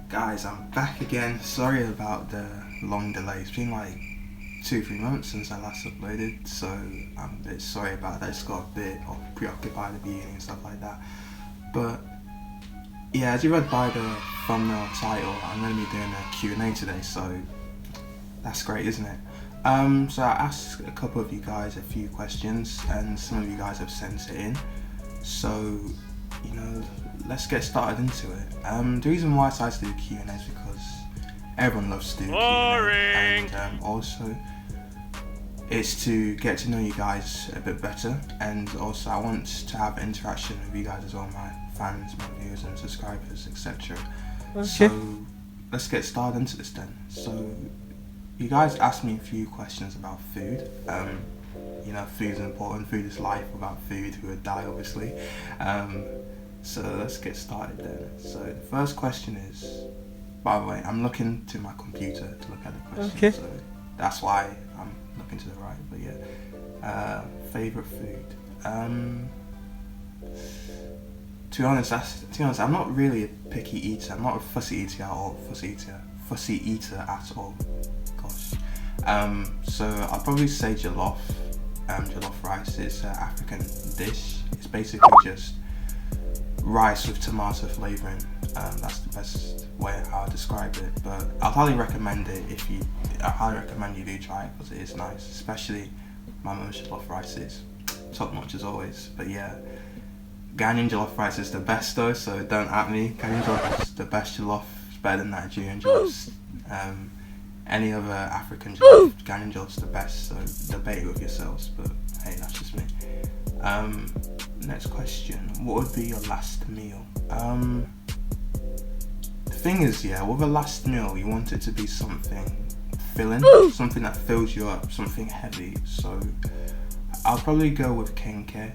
Guys, I'm back again. Sorry about the long delay. It's been like 2-3 months since I last uploaded, so I'm a bit sorry about that. I just got a bit preoccupied at the beginning and stuff like that. But yeah, as you read by the thumbnail title, I'm going to be doing a Q&A today, so that's great, isn't it? So I asked a couple of you guys a few questions, and some of you guys have sent it in. So, let's get started into it. The reason why I decided to do Q&A is because everyone loves to do Q&A, and also it's to get to know you guys a bit better, and also I want to have interaction with you guys as well, my fans, my viewers and subscribers, etc. Okay. So let's get started into this then. So you guys asked me a few questions about food. Food is important, food is life. Without food we would die, obviously. So let's get started then. So the first question is, by the way, I'm looking to my computer to look at the question, Okay. so that's why I'm looking to the right, but yeah. Favourite food? To be honest, I'm not really a picky eater. I'm not a fussy eater at all. Gosh. So I'll probably say jollof. Jollof rice is an African dish. It's basically just rice with tomato flavouring. That's the best way how I describe it. But I'd highly recommend it I highly recommend you do try it because it is nice. Especially my mum's jollof rice is top notch as always. But yeah, Ghanaian jollof rice is the best though, so don't at me. Ghanaian jollof is the best jollof. It's better than Nigerian jollof. Any other African jollof, Ghanaian jollof is the best, so debate it with yourselves, but hey, that's just me. Next question, what would be your last meal? The thing is, with a last meal, you want it to be something filling, something that fills you up, something heavy, so I'll probably go with kenke.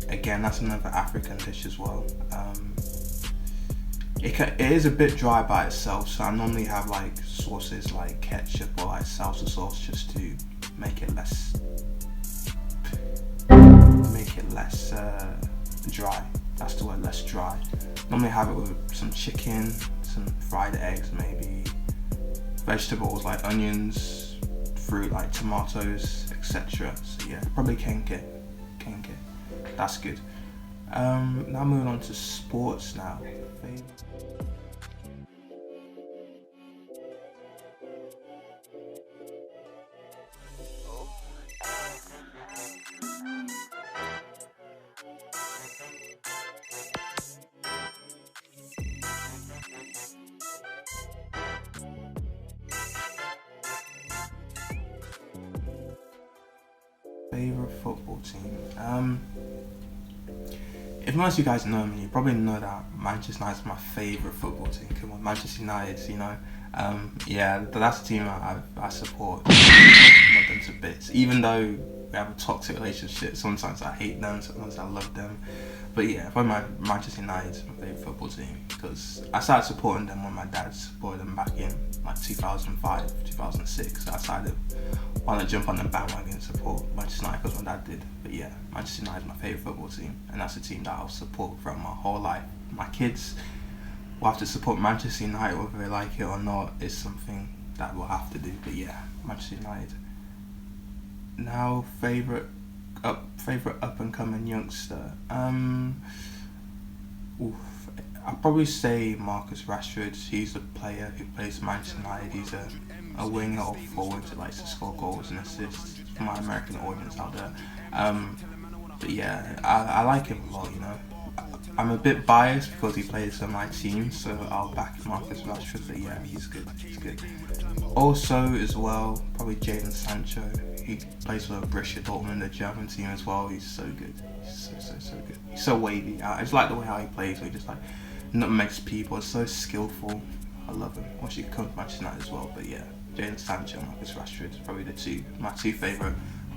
Again, that's another African dish as well. It is a bit dry by itself, so I normally have like sauces like ketchup or like salsa sauce just to make it less dry. That's the word, less dry. Normally have it with some chicken, some fried eggs, maybe vegetables like onions, fruit like tomatoes, etc. So yeah, probably kenke. That's good. Now moving on to sports now. Favorite football team? If most of you guys know me, you probably know that Manchester United is my favourite football team. Come on, Manchester United, that's the team I support. I love them to bits. Even though we have a toxic relationship, sometimes I hate them, sometimes I love them. But yeah, probably Manchester United is my favourite football team because I started supporting them when my dad supported them back in like 2005, 2006. So I decided why not jump on the bandwagon and support Manchester United because my dad did. But yeah, Manchester United is my favourite football team, and that's a team that I'll support throughout my whole life. My kids will have to support Manchester United whether they like it or not. It's something that we'll have to do. But yeah, Manchester United. Now, favourite up and coming youngster. I'll probably say Marcus Rashford. He's a player who plays for Manchester United. He's a winger or forward who likes to score goals and assists for my American audience out there. But yeah, I like him a lot, I'm a bit biased because he plays for my team, so I'll back Marcus Rashford, but yeah, he's good. Also, as well, probably Jadon Sancho. He plays for Borussia Dortmund, the German team as well. He's so good. He's so good. He's so wavy. I just like the way how he plays. He just like nutmegs people. It's so skillful. I love him. I wish he could come to Manchester United as well. But yeah, Jadon Sancho and Marcus Rashford, probably my two favourite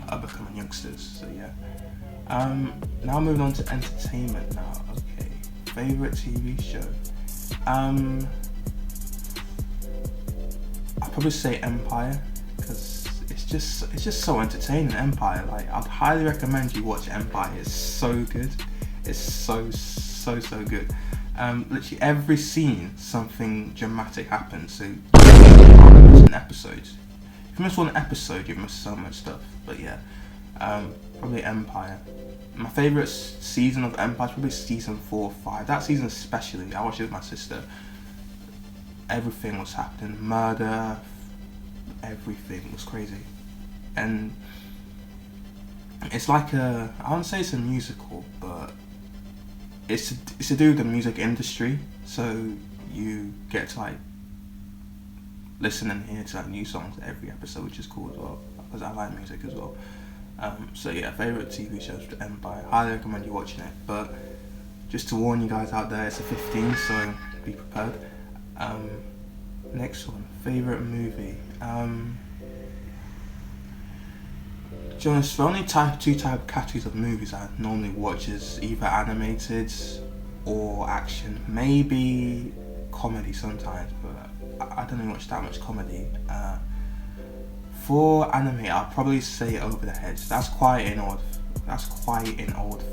up-and-coming youngsters. So yeah. Now moving on to entertainment now. Okay, favourite TV show. I'd probably say Empire because it's just so entertaining. Empire, like I'd highly recommend you watch Empire. It's so good. It's so good. Literally every scene, something dramatic happens. So you miss an episode. If you miss one episode, you've missed so much stuff. But yeah, probably Empire. My favourite season of Empire is probably season 4 or 5. That season especially, I watched it with my sister. Everything was happening, murder, everything was crazy. And it's like I wouldn't say it's a musical, but it's to do with the music industry. So you get to like listen and hear to like new songs every episode, which is cool as well, because I like music as well. So yeah, favourite TV shows for Empire. Highly recommend you watching it. But just to warn you guys out there, it's a 15, so be prepared. Next one, favourite movie. To be honest, the only two categories of movies I normally watch is either animated or action. Maybe comedy sometimes, but I don't really watch that much comedy. For anime, I'll probably say Over the Hedge. That's quite an old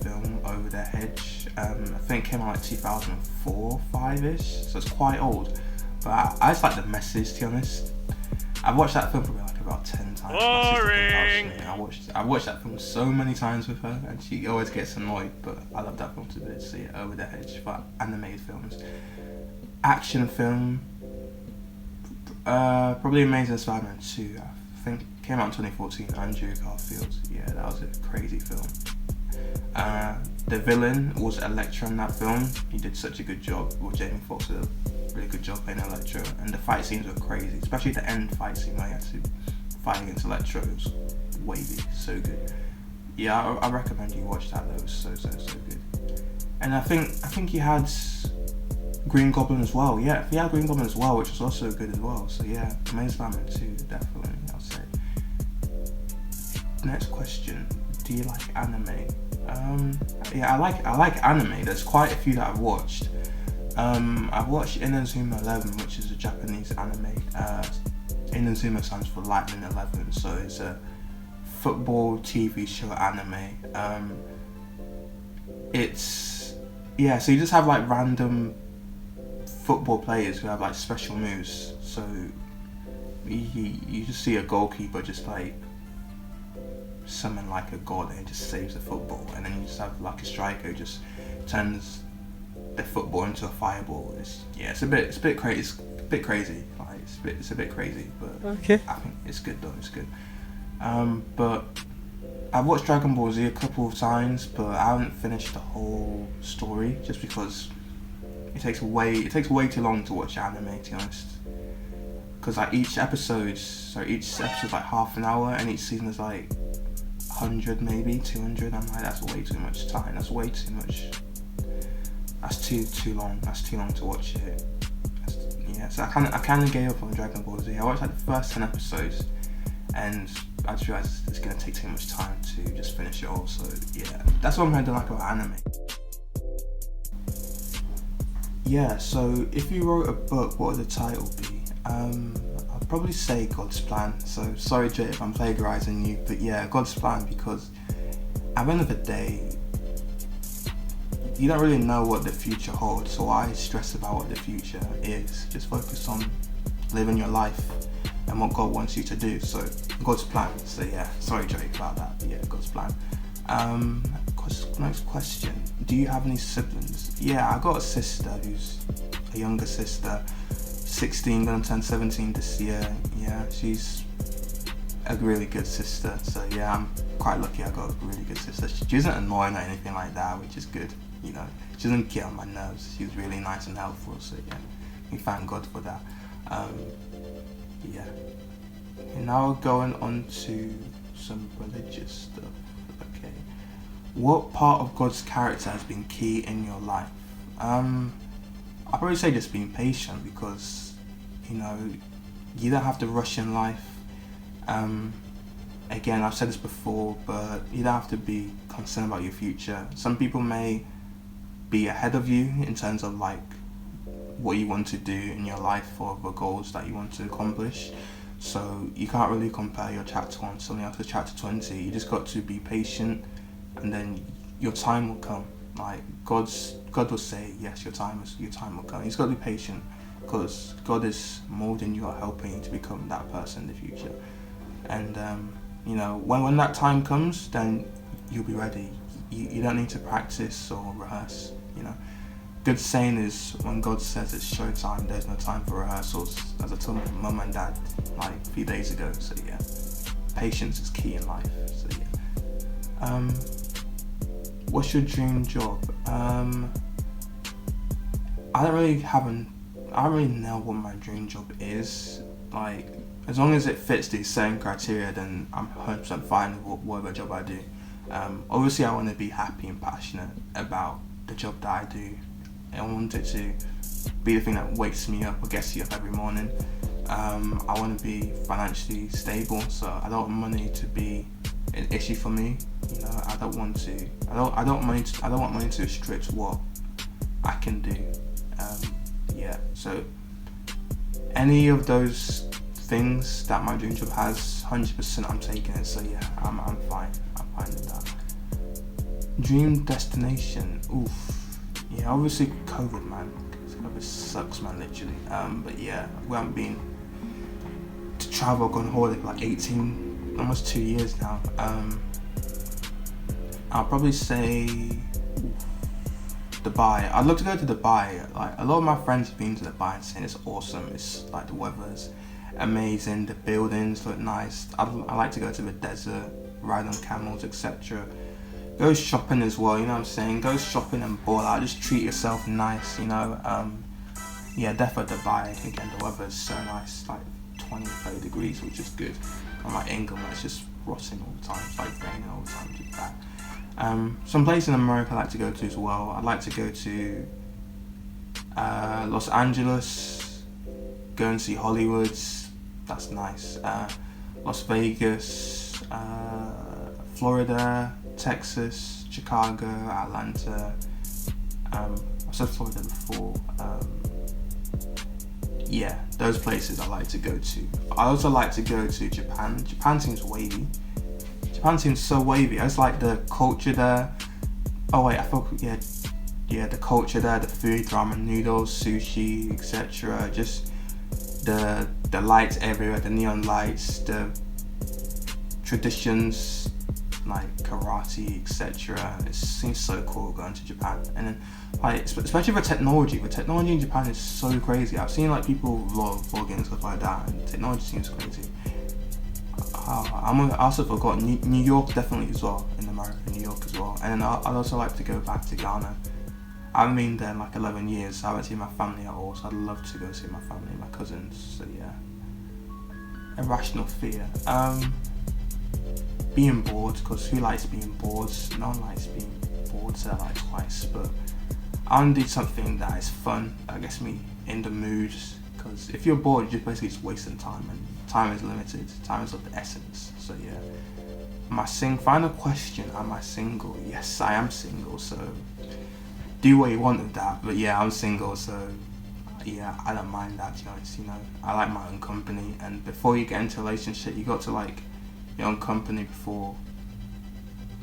film, Over the Hedge. I think it came out like 2004, 5ish, so it's quite old. But I just like the message, to be honest. I've watched that film probably like about 10 times. Boring! I watched that film so many times with her, and she always gets annoyed, but I love that film to bits. So yeah, Over the Hedge for animated films. Action film, probably Amazing Spider-Man 2. I think it came out in 2014, Andrew Garfield. Yeah, that was a crazy film. The villain was Electro in that film. He did such a good job. Well, Jamie Foxx did a really good job playing Electro, and the fight scenes were crazy, especially the end fight scene where he had to fight against Electro. It was wavy, so good. Yeah, I recommend you watch that. That was so good. And I think he had Green Goblin as well. Yeah, he had Green Goblin as well, which was also good as well. So yeah, Amazing Spider-Man 2, definitely, I'll say. Next question: do you like anime? Yeah, I like anime. There's quite a few that I've watched. I've watched Inazuma 11, which is a Japanese anime. Inazuma stands for Lightning 11, so it's a football TV show anime. So you just have like random football players who have like special moves. So you just see a goalkeeper just like summon like a god and just saves the football, and then you just have like a striker who just turns the football into a fireball. It's a bit crazy. Like it's a bit crazy, but okay. I think it's good though. It's good. But I've watched Dragon Ball Z a couple of times, but I haven't finished the whole story just because it takes way too long to watch anime, to be honest. Because like each episode's like half an hour, and each season is like 100, maybe 200. I'm like, that's way too much time. That's way too much. That's too long. That's too long to watch it. So I kind of gave up on Dragon Ball Z. I watched like the first 10 episodes, and I just realised it's gonna take too much time to just finish it all. So yeah, that's what I'm going to like about anime. Yeah. So if you wrote a book, what would the title be? I'd probably say God's Plan. So sorry, Jay, if I'm plagiarising you, but yeah, God's Plan, because at the end of the day, you don't really know what the future holds, so why stress about what the future is? Just focus on living your life and what God wants you to do. So God's plan. So yeah, sorry Drake about that, but yeah, God's plan. Next question: do you have any siblings? Yeah, I got a sister who's a younger sister, 16, gonna turn 17 this year. Yeah, she's a really good sister. So yeah, I'm quite lucky I got a really good sister. She isn't annoying or anything like that, which is good. You know, she doesn't get on my nerves. She's really nice and helpful. So yeah, we thank God for that. Yeah. And now going on to some religious stuff. Okay. What part of God's character has been key in your life? I'll probably say just being patient, because you know, you don't have to rush in life. Again, I've said this before, but you don't have to be concerned about your future. Some people may be ahead of you in terms of like what you want to do in your life or the goals that you want to accomplish. So you can't really compare your chapter 1 to something else to chapter 20. You just got to be patient, and then your time will come. Like God will say yes, your time will come. He's got to be patient because God is molding you or helping you to become that person in the future. And you know, when that time comes, then you'll be ready. You don't need to practice or rehearse. You know, good saying is when God says it's showtime, there's no time for rehearsals. As I told my mum and dad like a few days ago. So yeah, patience is key in life. So yeah. What's your dream job? I don't really know what my dream job is. Like, as long as it fits these certain criteria, then I'm 100% fine with whatever job I do. Obviously, I want to be happy and passionate about the job that I do. I want it to be the thing that wakes me up or gets you up every morning. I want to be financially stable, so I don't want money to be an issue for me. You know, I don't want money to restrict what I can do. Yeah, so any of those things that my dream job has, 100% I'm taking it. So yeah, I'm fine. I'm fine with that. Dream destination. Oof. Yeah, obviously COVID, man. COVID sucks, man, literally. But yeah, we haven't been to travel, gone holiday for like 18, almost 2 years now. I'll probably say Dubai. I'd love to go to Dubai. Like, a lot of my friends have been to Dubai and saying it's awesome. It's like the weather's amazing, the buildings look nice. I like to go to the desert, ride on camels, etc. Go shopping as well, you know what I'm saying? Go shopping and ball out, just treat yourself nice, you know. Yeah, definitely Dubai. Again, the weather's so nice, like 20, 30 degrees, which is good. I'm like England, where it's just rotting all the time. It's like raining all the time, which is bad. Some place in America I like to go to as well. I'd like to go to Los Angeles, go and see Hollywood. That's nice. Las Vegas, Florida, Texas, Chicago, Atlanta. I said Florida before. Yeah, those places I like to go to. I also like to go to Japan. Japan seems wavy. Japan seems so wavy. I just like the culture there. Oh wait, I thought yeah, the culture there, the food, ramen noodles, sushi, etc. Just the lights everywhere, the neon lights, the traditions like karate, etc. It seems so cool going to Japan. And then like, especially for technology. The technology in Japan is so crazy. I've seen like people vlogging and stuff like that, and technology seems crazy. I also forgot New York definitely as well, in America, New York as well. And then I'd also like to go back to Ghana. I haven't been there in like 11 years, so I haven't seen my family at all, so I'd love to go see my family, my cousins, so yeah. Irrational fear. Being bored, because who likes being bored? No one likes being bored, so I like twice, but I want to do something that is fun, that gets me in the mood, because if you're bored, you're just basically just wasting time, and time is limited, time is of the essence, so yeah. Final question, am I single? Yes, I am single, so do what you want with that, but yeah, I'm single, so yeah, I don't mind that, to be honest, you know. I like my own company, and before you get into a relationship, you got to like your own company before,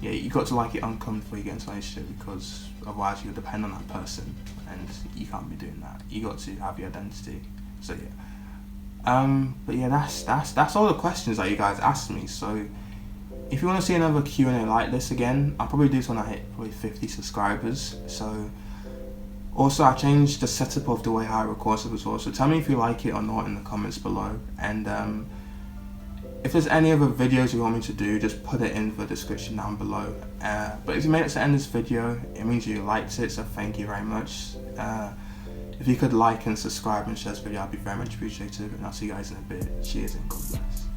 yeah, you got to like your own company before you get into a relationship, because otherwise you'll depend on that person, and you can't be doing that. You got to have your identity, so yeah. But yeah, that's all the questions that you guys asked me, so if you want to see another Q&A like this again, I'll probably do this when I hit probably 50 subscribers. So also I changed the setup of the way how I record stuff as well. So tell me if you like it or not in the comments below. And if there's any other videos you want me to do, just put it in the description down below. But if you made it to the end of this video, it means you liked it, so thank you very much. If you could like and subscribe and share this video, I'd be very much appreciative. And I'll see you guys in a bit. Cheers and God bless.